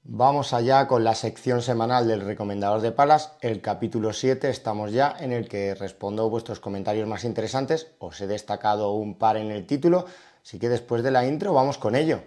Vamos allá con la sección semanal del recomendador de palas, el capítulo 7, estamos ya en el que respondo vuestros comentarios más interesantes, os he destacado un par en el título, así que después de la intro vamos con ello.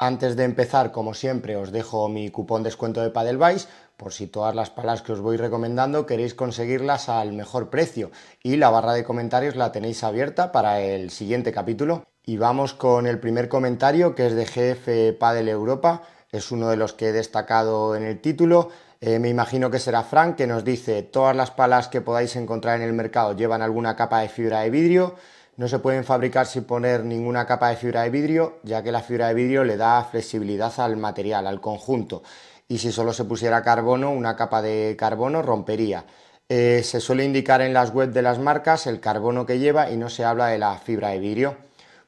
Antes de empezar, como siempre, os dejo mi cupón descuento de Padelbase, por si todas las palas que os voy recomendando queréis conseguirlas al mejor precio. Y la barra de comentarios la tenéis abierta para el siguiente capítulo. Y vamos con el primer comentario, que es de GF Padel Europa. Es uno de los que he destacado en el título. Me imagino que será Frank, que nos dice: todas las palas que podáis encontrar en el mercado llevan alguna capa de fibra de vidrio. No se pueden fabricar sin poner ninguna capa de fibra de vidrio, ya que la fibra de vidrio le da flexibilidad al material, al conjunto. Y si solo se pusiera carbono, una capa de carbono rompería. Se suele indicar en las webs de las marcas el carbono que lleva y no se habla de la fibra de vidrio.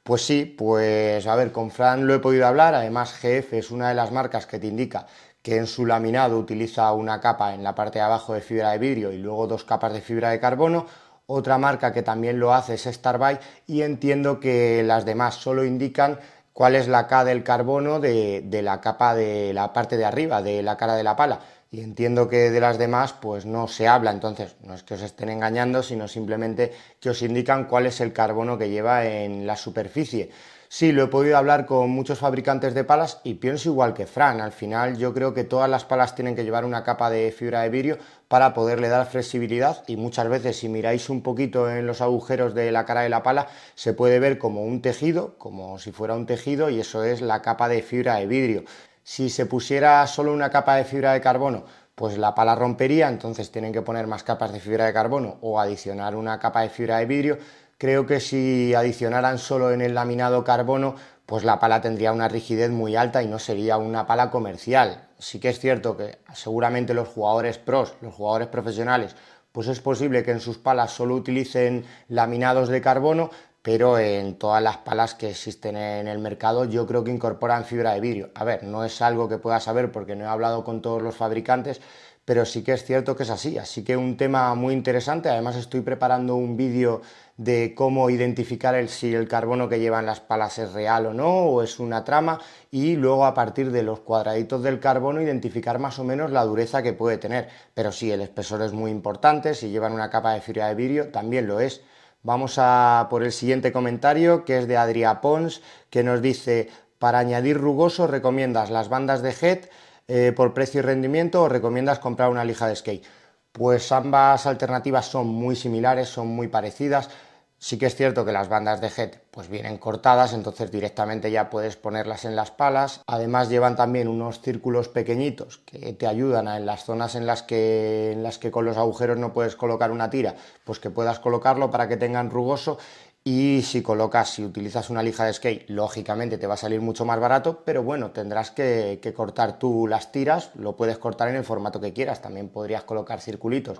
Pues sí, pues a ver, con Fran lo he podido hablar, además GF es una de las marcas que te indica que en su laminado utiliza una capa en la parte de abajo de fibra de vidrio y luego dos capas de fibra de carbono. Otra marca que también lo hace es Starbuy y entiendo que las demás solo indican cuál es la K del carbono de la capa de la parte de arriba, de la cara de la pala. Y entiendo que de las demás pues no se habla, entonces no es que os estén engañando, sino simplemente que os indican cuál es el carbono que lleva en la superficie. Sí, lo he podido hablar con muchos fabricantes de palas y pienso igual que Fran. Al final yo creo que todas las palas tienen que llevar una capa de fibra de vidrio para poderle dar flexibilidad, y muchas veces si miráis un poquito en los agujeros de la cara de la pala se puede ver como un tejido, como si fuera un tejido, y eso es la capa de fibra de vidrio. Si se pusiera solo una capa de fibra de carbono, pues la pala rompería, entonces tienen que poner más capas de fibra de carbono o adicionar una capa de fibra de vidrio. Creo que si adicionaran solo en el laminado carbono, pues la pala tendría una rigidez muy alta y no sería una pala comercial. Sí que es cierto que seguramente los jugadores pros, los jugadores profesionales, pues es posible que en sus palas solo utilicen laminados de carbono, pero en todas las palas que existen en el mercado yo creo que incorporan fibra de vidrio. A ver, no es algo que pueda saber porque no he hablado con todos los fabricantes, pero sí que es cierto que es así que un tema muy interesante. Además estoy preparando un vídeo de cómo identificar si el carbono que llevan las palas es real o no, o es una trama, y luego a partir de los cuadraditos del carbono identificar más o menos la dureza que puede tener. Pero sí, el espesor es muy importante, si llevan una capa de fibra de vidrio también lo es. Vamos a por el siguiente comentario, que es de Adrià Pons, que nos dice: para añadir rugoso, ¿recomiendas las bandas de Head por precio y rendimiento, o recomiendas comprar una lija de skate? Pues ambas alternativas son muy similares, son muy parecidas. Sí que es cierto que las bandas de Head pues vienen cortadas, entonces directamente ya puedes ponerlas en las palas. Además llevan también unos círculos pequeñitos que te ayudan en las zonas en las que con los agujeros no puedes colocar una tira, pues que puedas colocarlo para que tengan rugoso. Y si utilizas una lija de skate, lógicamente te va a salir mucho más barato, pero bueno, tendrás que cortar tú las tiras, lo puedes cortar en el formato que quieras, también podrías colocar circulitos.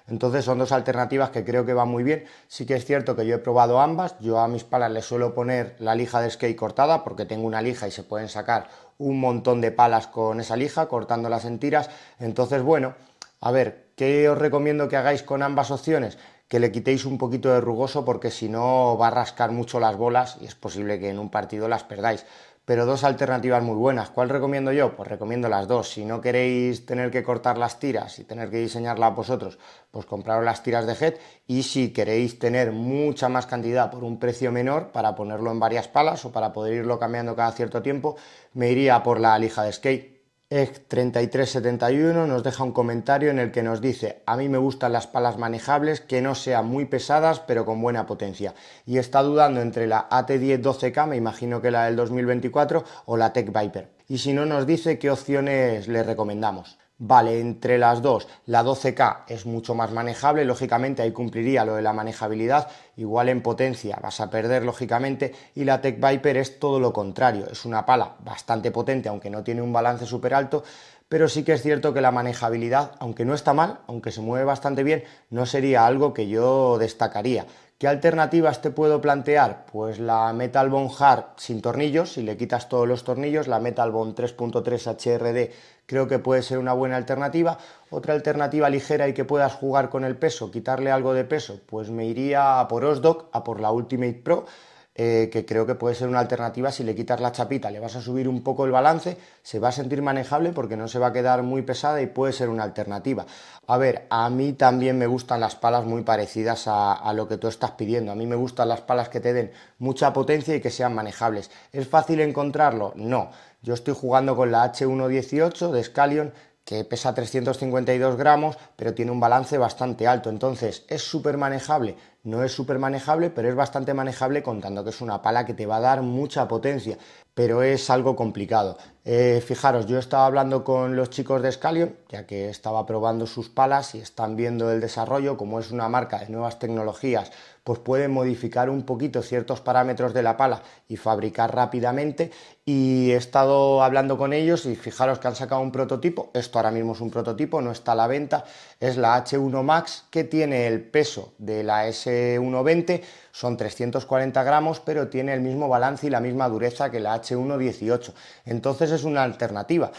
Entonces son dos alternativas que creo que van muy bien. Sí que es cierto que yo he probado ambas, yo a mis palas les suelo poner la lija de skate cortada porque tengo una lija y se pueden sacar un montón de palas con esa lija, cortándolas en tiras. Entonces bueno, a ver, ¿qué os recomiendo que hagáis con ambas opciones? Que le quitéis un poquito de rugoso, porque si no va a rascar mucho las bolas y es posible que en un partido las perdáis. Pero dos alternativas muy buenas. ¿Cuál recomiendo yo? Pues recomiendo las dos. Si no queréis tener que cortar las tiras y tener que diseñarlas vosotros, pues compraros las tiras de Head. Y si queréis tener mucha más cantidad por un precio menor para ponerlo en varias palas o para poder irlo cambiando cada cierto tiempo, me iría por la lija de skate. Egg3371 nos deja un comentario en el que nos dice: a mí me gustan las palas manejables que no sean muy pesadas pero con buena potencia, y está dudando entre la AT10 12K, me imagino que la del 2024, o la Tech Viper. Y si no, nos dice qué opciones le recomendamos. Vale, entre las dos, la 12K es mucho más manejable, lógicamente ahí cumpliría lo de la manejabilidad, igual en potencia vas a perder lógicamente, y la Tech Viper es todo lo contrario, es una pala bastante potente aunque no tiene un balance súper alto, pero sí que es cierto que la manejabilidad, aunque no está mal, aunque se mueve bastante bien, no sería algo que yo destacaría. ¿Qué alternativas te puedo plantear? Pues la Metal Bond Hard sin tornillos, si le quitas todos los tornillos, la Metal Bond 3.3 HRD creo que puede ser una buena alternativa, Otra alternativa ligera y que puedas jugar con el peso, quitarle algo de peso, pues me iría a por Osdog, a por la Ultimate Pro, que creo que puede ser una alternativa. Si le quitas la chapita, le vas a subir un poco el balance, se va a sentir manejable porque no se va a quedar muy pesada y puede ser una alternativa. A ver, a mí también me gustan las palas muy parecidas a lo que tú estás pidiendo. A mí me gustan las palas que te den mucha potencia y que sean manejables. ¿Es fácil encontrarlo? No. Yo estoy jugando con la H118 de Scallion, que pesa 352 gramos, pero tiene un balance bastante alto. Entonces, ¿es súper manejable? No es súper manejable, pero es bastante manejable contando que es una pala que te va a dar mucha potencia, pero es algo complicado. Fijaros, yo estaba hablando con los chicos de Scallion, ya que estaba probando sus palas y están viendo el desarrollo. Como es una marca de nuevas tecnologías, pues pueden modificar un poquito ciertos parámetros de la pala y fabricar rápidamente. Y he estado hablando con ellos y fijaros que han sacado un prototipo. Esto ahora mismo es un prototipo, no está a la venta. Es la H1 Max, que tiene el peso de la S120, son 340 gramos, pero tiene el mismo balance y la misma dureza que la H118. Entonces es una alternativa.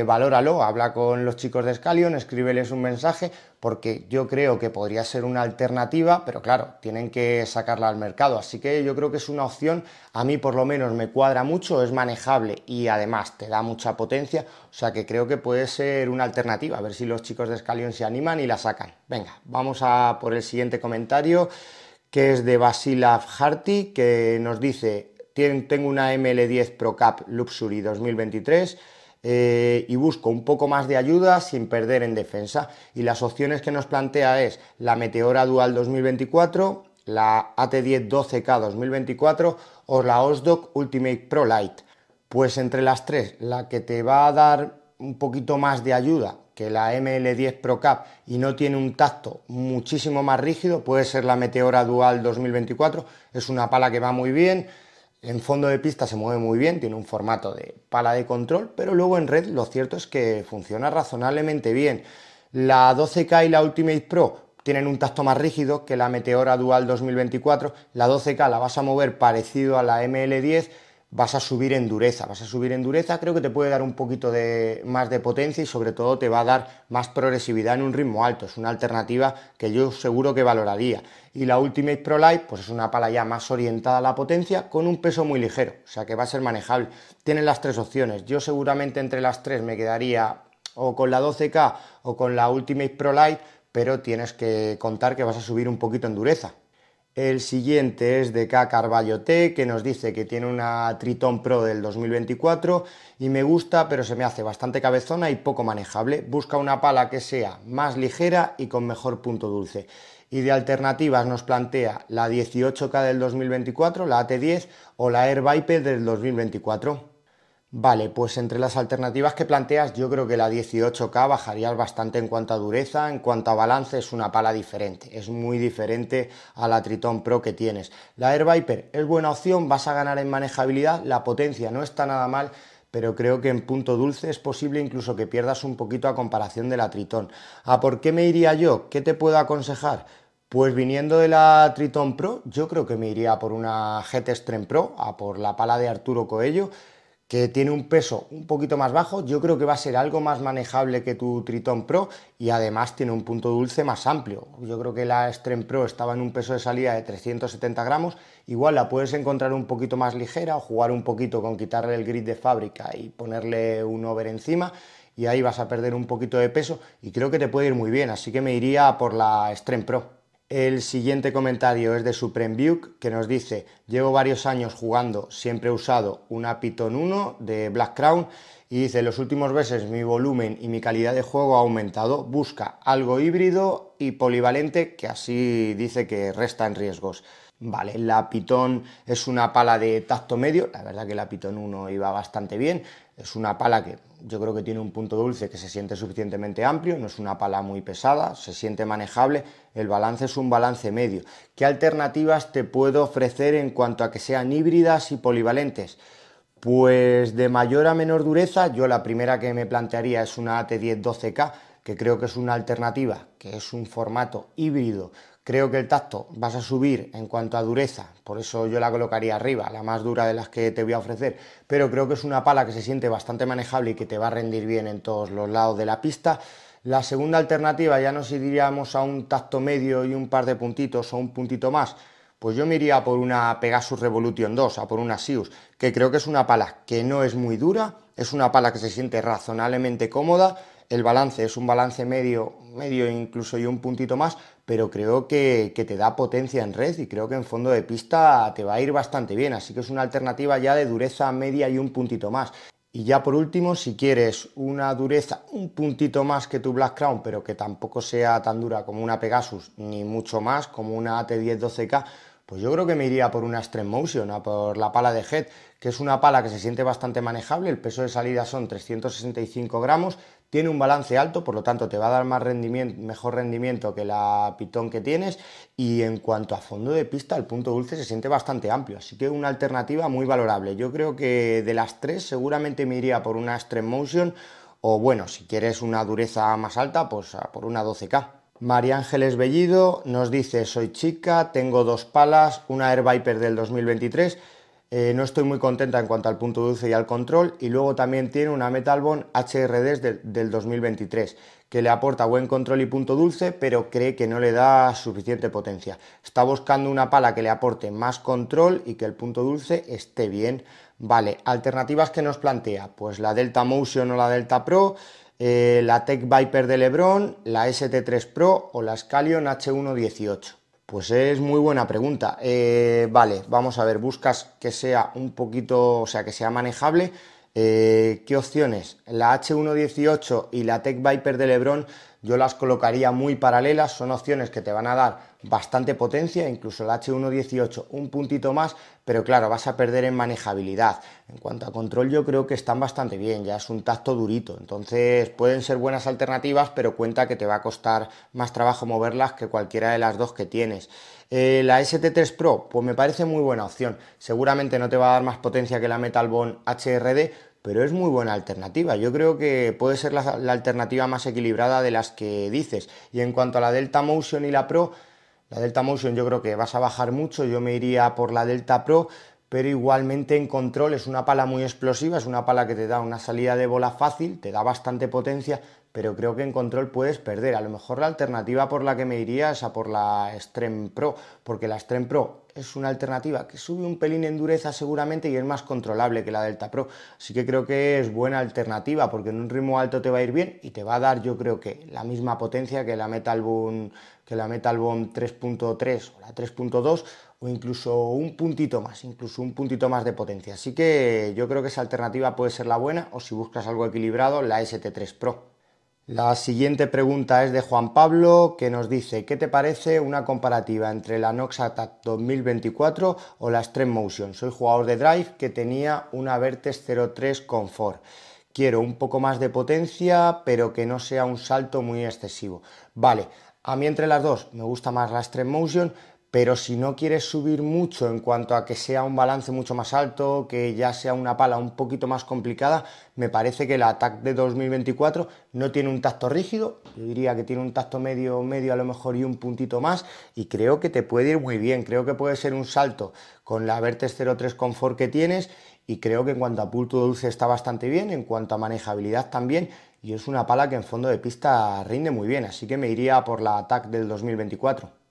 Valóralo, habla con los chicos de Scallion, escríbeles un mensaje, porque yo creo que podría ser una alternativa, pero claro, tienen que sacarla al mercado. Así que yo creo que es una opción. A mí por lo menos me cuadra mucho, es manejable y además te da mucha potencia, o sea que creo que puede ser una alternativa. A ver si los chicos de Scallion se animan y la sacan. Venga, vamos a por el siguiente comentario, que es de Vasilav Harty, que nos dice: tengo una ML10 Pro Cup Luxury 2023 y busco un poco más de ayuda sin perder en defensa, y las opciones que nos plantea es la Meteora Dual 2024, la AT10 12K 2024 o la Osdog Ultimate Pro Lite. Pues entre las tres, la que te va a dar un poquito más de ayuda que la ML10 Pro Cup y no tiene un tacto muchísimo más rígido, puede ser la Meteora Dual 2024. Es una pala que va muy bien, en fondo de pista se mueve muy bien, tiene un formato de pala de control, pero luego en red lo cierto es que funciona razonablemente bien. La 12K y la Ultimate Pro tienen un tacto más rígido que la Meteora Dual 2024. La 12K la vas a mover parecido a la ML10, vas a subir en dureza, creo que te puede dar un poquito más de potencia y sobre todo te va a dar más progresividad en un ritmo alto. Es una alternativa que yo seguro que valoraría. Y la Ultimate Pro Lite pues es una pala ya más orientada a la potencia con un peso muy ligero, o sea que va a ser manejable. Tienen las tres opciones. Yo seguramente entre las tres me quedaría o con la 12K o con la Ultimate Pro Lite, pero tienes que contar que vas a subir un poquito en dureza. El siguiente es de K Carballo T, que nos dice que tiene una Triton Pro del 2024 y me gusta, pero se me hace bastante cabezona y poco manejable. Busca una pala que sea más ligera y con mejor punto dulce. Y de alternativas nos plantea la 18K del 2024, la AT10 o la Air Viper del 2024. Vale, pues entre las alternativas que planteas, yo creo que la 18K bajarías bastante en cuanto a dureza, en cuanto a balance. Es una pala diferente, es muy diferente a la Triton Pro que tienes. La Air Viper es buena opción, vas a ganar en manejabilidad, la potencia no está nada mal, pero creo que en punto dulce es posible incluso que pierdas un poquito a comparación de la Triton. ¿A por qué me iría yo? ¿Qué te puedo aconsejar? Pues viniendo de la Triton Pro, yo creo que me iría por una GT Extreme Pro, a por la pala de Arturo Coello, que tiene un peso un poquito más bajo. Yo creo que va a ser algo más manejable que tu Triton Pro y además tiene un punto dulce más amplio. Yo creo que la Extreme Pro estaba en un peso de salida de 370 gramos, igual la puedes encontrar un poquito más ligera o jugar un poquito con quitarle el grid de fábrica y ponerle un over encima, y ahí vas a perder un poquito de peso y creo que te puede ir muy bien, así que me iría por la Extreme Pro. El siguiente comentario es de Supreme Buke, que nos dice: llevo varios años jugando, siempre he usado una Python 1 de Black Crown, y dice: los últimos meses mi volumen y mi calidad de juego ha aumentado, busca algo híbrido y polivalente que así dice que resta en riesgos. Vale, la Python es una pala de tacto medio, la verdad que la Python 1 iba bastante bien, es una pala que yo creo que tiene un punto dulce que se siente suficientemente amplio, no es una pala muy pesada, se siente manejable, el balance es un balance medio. ¿Qué alternativas te puedo ofrecer en cuanto a que sean híbridas y polivalentes? Pues de mayor a menor dureza, yo la primera que me plantearía es una AT10 12K, que creo que es una alternativa, que es un formato híbrido. Creo que el tacto vas a subir en cuanto a dureza, por eso yo la colocaría arriba, la más dura de las que te voy a ofrecer, pero creo que es una pala que se siente bastante manejable y que te va a rendir bien en todos los lados de la pista. La segunda alternativa ya nos iríamos a un tacto medio y un par de puntitos o un puntito más. Pues yo me iría por una Pegasus Revolution 2, a por una Sius, que creo que es una pala que no es muy dura, es una pala que se siente razonablemente cómoda, el balance es un balance medio, medio incluso y un puntito más, pero creo que te da potencia en red y creo que en fondo de pista te va a ir bastante bien, así que es una alternativa ya de dureza media y un puntito más. Y ya por último, si quieres una dureza un puntito más que tu Black Crown, pero que tampoco sea tan dura como una Pegasus, ni mucho más como una AT10 12K, pues yo creo que me iría por una Extreme Motion, a por la pala de Head, que es una pala que se siente bastante manejable, el peso de salida son 365 gramos, tiene un balance alto, por lo tanto te va a dar más rendimiento, mejor rendimiento que la Python que tienes, y en cuanto a fondo de pista, el punto dulce se siente bastante amplio, así que una alternativa muy valorable. Yo creo que de las tres seguramente me iría por una Extreme Motion, o bueno, si quieres una dureza más alta, pues a por una 12K. María Ángeles Bellido nos dice: soy chica, tengo dos palas, una Air Viper del 2023, no estoy muy contenta en cuanto al punto dulce y al control, y luego también tiene una Metal Bond HRD del 2023 que le aporta buen control y punto dulce, pero cree que no le da suficiente potencia. Está buscando una pala que le aporte más control y que el punto dulce esté bien. Vale, alternativas que nos plantea, pues la Delta Motion o la Delta Pro, la Tech Viper de LeBron, la ST3 Pro o la Scalion H118. Pues es muy buena pregunta. Vale, vamos a ver, buscas que sea un poquito, o sea, que sea manejable. ¿Qué opciones? La H118 y la Tech Viper de LeBron yo las colocaría muy paralelas, son opciones que te van a dar bastante potencia, incluso la H118 un puntito más, pero claro, vas a perder en manejabilidad. En cuanto a control yo creo que están bastante bien, ya es un tacto durito, entonces pueden ser buenas alternativas, pero cuenta que te va a costar más trabajo moverlas que cualquiera de las dos que tienes. La ST3 Pro, pues me parece muy buena opción, seguramente no te va a dar más potencia que la Metal Bond HRD, pero es muy buena alternativa. Yo creo que puede ser la alternativa más equilibrada de las que dices. Y en cuanto a la Delta Motion y la Pro, la Delta Motion yo creo que vas a bajar mucho, yo me iría por la Delta Pro, pero igualmente en control es una pala muy explosiva, es una pala que te da una salida de bola fácil, te da bastante potencia, pero creo que en control puedes perder. A lo mejor la alternativa por la que me iría es a por la Extreme Pro, porque la Extreme Pro es una alternativa que sube un pelín en dureza seguramente y es más controlable que la Delta Pro, así que creo que es buena alternativa porque en un ritmo alto te va a ir bien y te va a dar, yo creo que la misma potencia que la Metal Bond 3.3 o la 3.2 o incluso un puntito más de potencia, así que yo creo que esa alternativa puede ser la buena, o si buscas algo equilibrado, la ST3 Pro. La siguiente pregunta es de Juan Pablo, que nos dice: ¿qué te parece una comparativa entre la Nox Attack 2024 o la Extreme Motion? Soy jugador de Drive que tenía una Vertex 03 Comfort. Quiero un poco más de potencia, pero que no sea un salto muy excesivo. Vale, a mí entre las dos me gusta más la Extreme Motion, pero si no quieres subir mucho en cuanto a que sea un balance mucho más alto, que ya sea una pala un poquito más complicada, me parece que la Attack de 2024 no tiene un tacto rígido, yo diría que tiene un tacto medio, medio a lo mejor y un puntito más, y creo que te puede ir muy bien, creo que puede ser un salto con la Vertex 03 Comfort que tienes, y creo que en cuanto a punto dulce está bastante bien, en cuanto a manejabilidad también, y es una pala que en fondo de pista rinde muy bien, así que me iría por la Attack del 2024.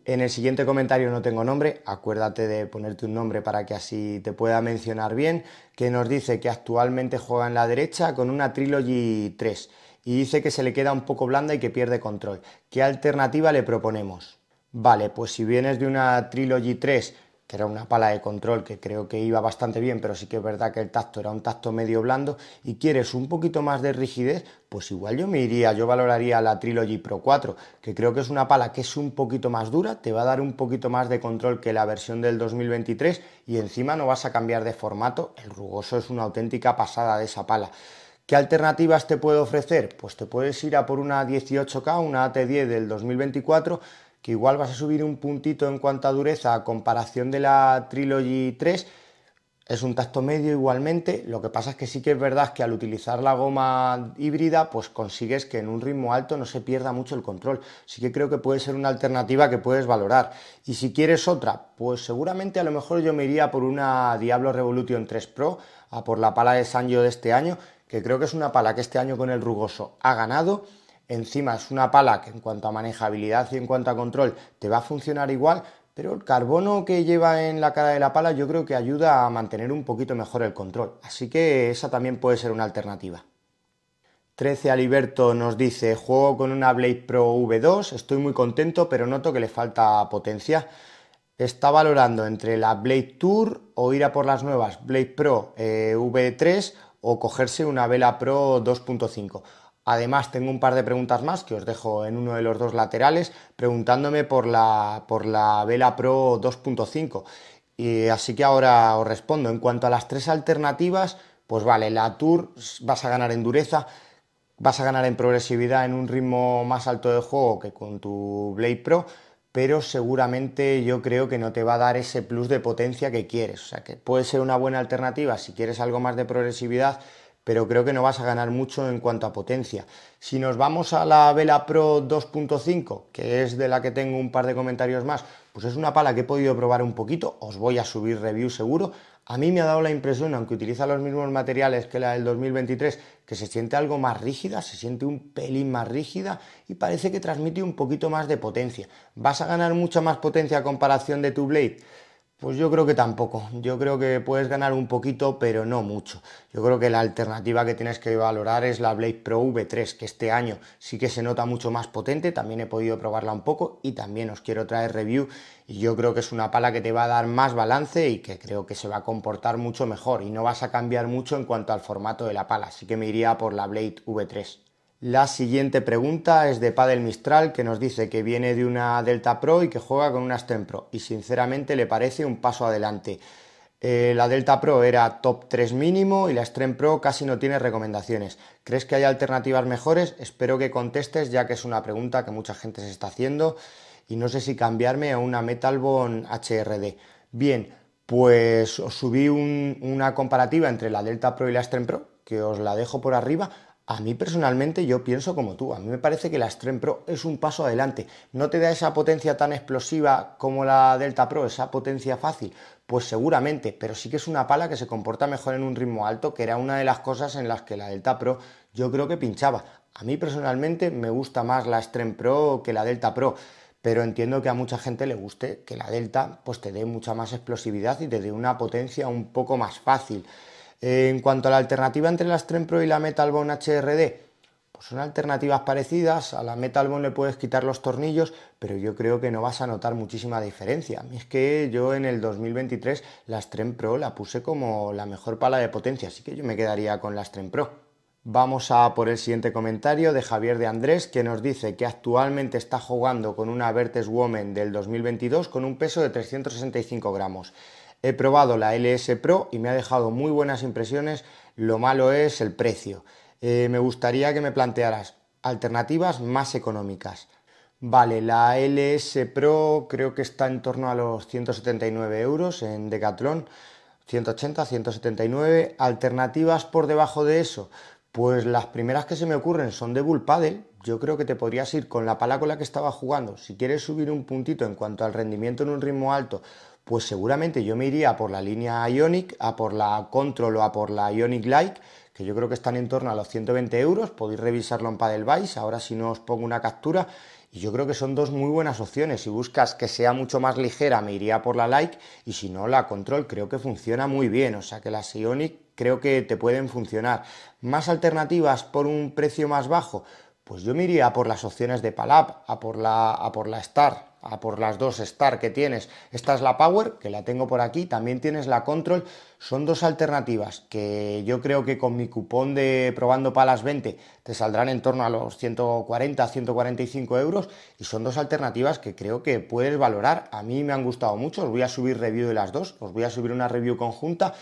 En el siguiente comentario no tengo nombre, acuérdate de ponerte un nombre para que así te pueda mencionar bien, que nos dice que actualmente juega en la derecha con una Trilogy 3 y dice que se le queda un poco blanda y que pierde control. ¿Qué alternativa le proponemos? Vale, pues si vienes de una Trilogy 3, que era una pala de control que creo que iba bastante bien, pero sí que es verdad que el tacto era un tacto medio blando, y quieres un poquito más de rigidez, pues igual yo valoraría la Trilogy Pro 4, que creo que es una pala que es un poquito más dura, te va a dar un poquito más de control que la versión del 2023 y encima no vas a cambiar de formato, el rugoso es una auténtica pasada de esa pala. ¿Qué alternativas te puedo ofrecer? Pues te puedes ir a por una 18K, una AT10 del 2024, que igual vas a subir un puntito en cuanto a dureza a comparación de la Trilogy 3, es un tacto medio igualmente, lo que pasa es que sí que es verdad que al utilizar la goma híbrida pues consigues que en un ritmo alto no se pierda mucho el control, sí que creo que puede ser una alternativa que puedes valorar. Y si quieres otra, pues seguramente a lo mejor yo me iría por una Diablo Revolution 3 Pro, a por la pala de Sanyo de este año, que creo que es una pala que este año con el rugoso ha ganado. encima es una pala que en cuanto a manejabilidad y en cuanto a control te va a funcionar igual, pero el carbono que lleva en la cara de la pala yo creo que ayuda a mantener un poquito mejor el control, así que esa también puede ser una alternativa. 13 Aliberto nos dice, juego con una Blade Pro V2, estoy muy contento pero noto que le falta potencia. Está valorando entre la Blade Tour o ir a por las nuevas Blade Pro V3 o cogerse una Vela Pro 2.5. Además tengo un par de preguntas más que os dejo en uno de los dos laterales preguntándome por la Vela Pro 2.5. Y así que ahora os respondo. En cuanto a las tres alternativas, pues vale, la Tour vas a ganar en dureza, vas a ganar en progresividad en un ritmo más alto de juego que con tu Blade Pro, pero seguramente yo creo que no te va a dar ese plus de potencia que quieres. O sea, que puede ser una buena alternativa si quieres algo más de progresividad, pero creo que no vas a ganar mucho en cuanto a potencia. Si nos vamos a la Vela Pro 2.5, que es de la que tengo un par de comentarios más, pues es una pala que he podido probar un poquito, os voy a subir review seguro. A mí me ha dado la impresión, aunque utiliza los mismos materiales que la del 2023, que se siente algo más rígida, se siente un pelín más rígida y parece que transmite un poquito más de potencia. ¿Vas a ganar mucha más potencia a comparación de tu Blade? Pues yo creo que tampoco. Yo creo que puedes ganar un poquito, pero no mucho. Yo creo que la alternativa que tienes que valorar es la Blade Pro V3, que este año sí que se nota mucho más potente. También he podido probarla un poco y también os quiero traer review. Y yo creo que es una pala que te va a dar más balance y que creo que se va a comportar mucho mejor. Y no vas a cambiar mucho en cuanto al formato de la pala. Así que me iría por la Blade V3. La siguiente pregunta es de Padel Mistral, que nos dice que viene de una Delta Pro y que juega con una Strem Pro y sinceramente le parece un paso adelante. La Delta Pro era top 3 mínimo y la Strem Pro casi no tiene recomendaciones. ¿Crees que hay alternativas mejores? Espero que contestes, ya que es una pregunta que mucha gente se está haciendo y no sé si cambiarme a una Metalbone HRD. Bien, pues os subí una comparativa entre la Delta Pro y la Strem Pro, que os la dejo por arriba. A mí personalmente yo pienso como tú, a mí me parece que la Strem Pro es un paso adelante, no te da esa potencia tan explosiva como la Delta Pro, esa potencia fácil, pues seguramente, pero sí que es una pala que se comporta mejor en un ritmo alto, que era una de las cosas en las que la Delta Pro yo creo que pinchaba. A mí personalmente me gusta más la Strem Pro que la Delta Pro, pero entiendo que a mucha gente le guste que la Delta pues te dé mucha más explosividad y te dé una potencia un poco más fácil. En cuanto a la alternativa entre la Strem Pro y la Metalbone HRD, pues son alternativas parecidas. A la Metalbone le puedes quitar los tornillos, pero yo creo que no vas a notar muchísima diferencia. A mí es que yo en el 2023 la Strem Pro la puse como la mejor pala de potencia, así que yo me quedaría con la Strem Pro. Vamos a por el siguiente comentario de Javier de Andrés, que nos dice que actualmente está jugando con una Vertex Woman del 2022 con un peso de 365 gramos. He probado la LS Pro y me ha dejado muy buenas impresiones, lo malo es el precio. Me gustaría que me plantearas alternativas más económicas. Vale, la LS Pro creo que está en torno a los 179 euros en Decathlon, 180, 179. Alternativas por debajo de eso, pues las primeras que se me ocurren son de Bull Paddle. Yo creo que te podrías ir con la pala con la que estaba jugando. Si quieres subir un puntito en cuanto al rendimiento en un ritmo alto, pues seguramente yo me iría por la línea Ionic, a por la Control o a por la Ionic Like, que yo creo que están en torno a los 120 euros. Podéis revisarlo en Paddlevice, ahora si no os pongo una captura. Y yo creo que son dos muy buenas opciones. Si buscas que sea mucho más ligera, me iría por la Like, y si no, la Control creo que funciona muy bien. O sea que las Ionic creo que te pueden funcionar. ¿Más alternativas por un precio más bajo? Pues yo me iría a por las opciones de Palab, a por la Star, a por las dos Star que tienes. Esta es la Power, que la tengo por aquí, también tienes la Control. Son dos alternativas que yo creo que con mi cupón de Probando Palas 20 te saldrán en torno a los 140, 145 euros, y son dos alternativas que creo que puedes valorar. A mí me han gustado mucho, os voy a subir review de las dos, os voy a subir una review conjunta.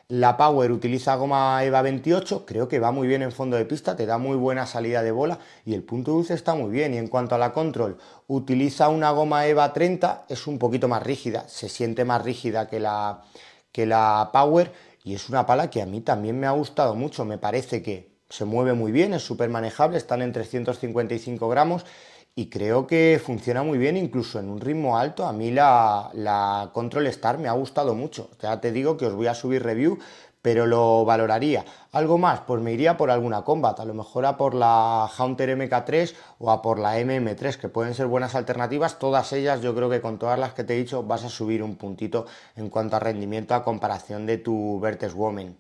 La Power utiliza goma EVA 28, creo que va muy bien en fondo de pista, te da muy buena salida de bola y el punto dulce está muy bien. Y en cuanto a la Control, utiliza una goma EVA 30, es un poquito más rígida, se siente más rígida que la Power, y es una pala que a mí también me ha gustado mucho. Me parece que se mueve muy bien, es súper manejable, están en 355 gramos y creo que funciona muy bien incluso en un ritmo alto. A mí la Control Star me ha gustado mucho. Ya te digo que os voy a subir review, pero lo valoraría. ¿Algo más? Pues me iría por alguna Combat, a lo mejor a por la Haunter MK3 o a por la MM3, que pueden ser buenas alternativas. Todas ellas, yo creo que con todas las que te he dicho vas a subir un puntito en cuanto a rendimiento a comparación de tu Vertex Woman.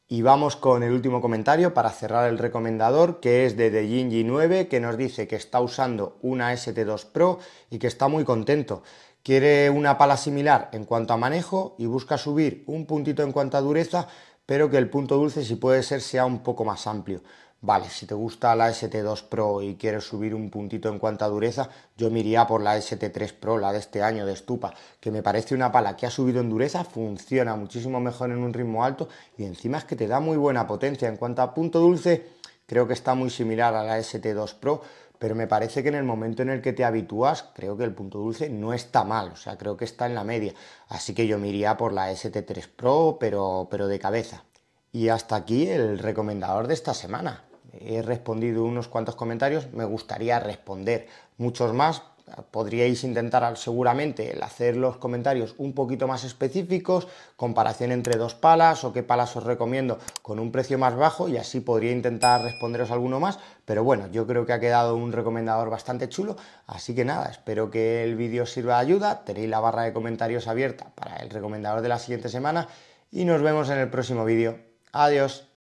Y vamos con el último comentario para cerrar el recomendador, que es de TheGingy9, que nos dice que está usando una ST2 Pro y que está muy contento. Quiere una pala similar en cuanto a manejo y busca subir un puntito en cuanto a dureza, pero que el punto dulce, si puede ser, sea un poco más amplio. Vale, si te gusta la ST2 Pro y quieres subir un puntito en cuanto a dureza, yo me iría por la ST3 Pro, la de este año de Stupa, que me parece una pala que ha subido en dureza, funciona muchísimo mejor en un ritmo alto y encima es que te da muy buena potencia. En cuanto a punto dulce, creo que está muy similar a la ST2 Pro, pero me parece que en el momento en el que te habitúas, creo que el punto dulce no está mal, o sea, creo que está en la media. Así que yo me iría por la ST3 Pro, pero de cabeza. Y hasta aquí el recomendador de esta semana. He respondido unos cuantos comentarios, me gustaría responder muchos más. Podríais intentar seguramente el hacer los comentarios un poquito más específicos, comparación entre dos palas o qué palas os recomiendo con un precio más bajo y así podría intentar responderos alguno más, pero bueno, yo creo que ha quedado un recomendador bastante chulo, así que nada, espero que el vídeo os sirva de ayuda, tenéis la barra de comentarios abierta para el recomendador de la siguiente semana y nos vemos en el próximo vídeo. Adiós.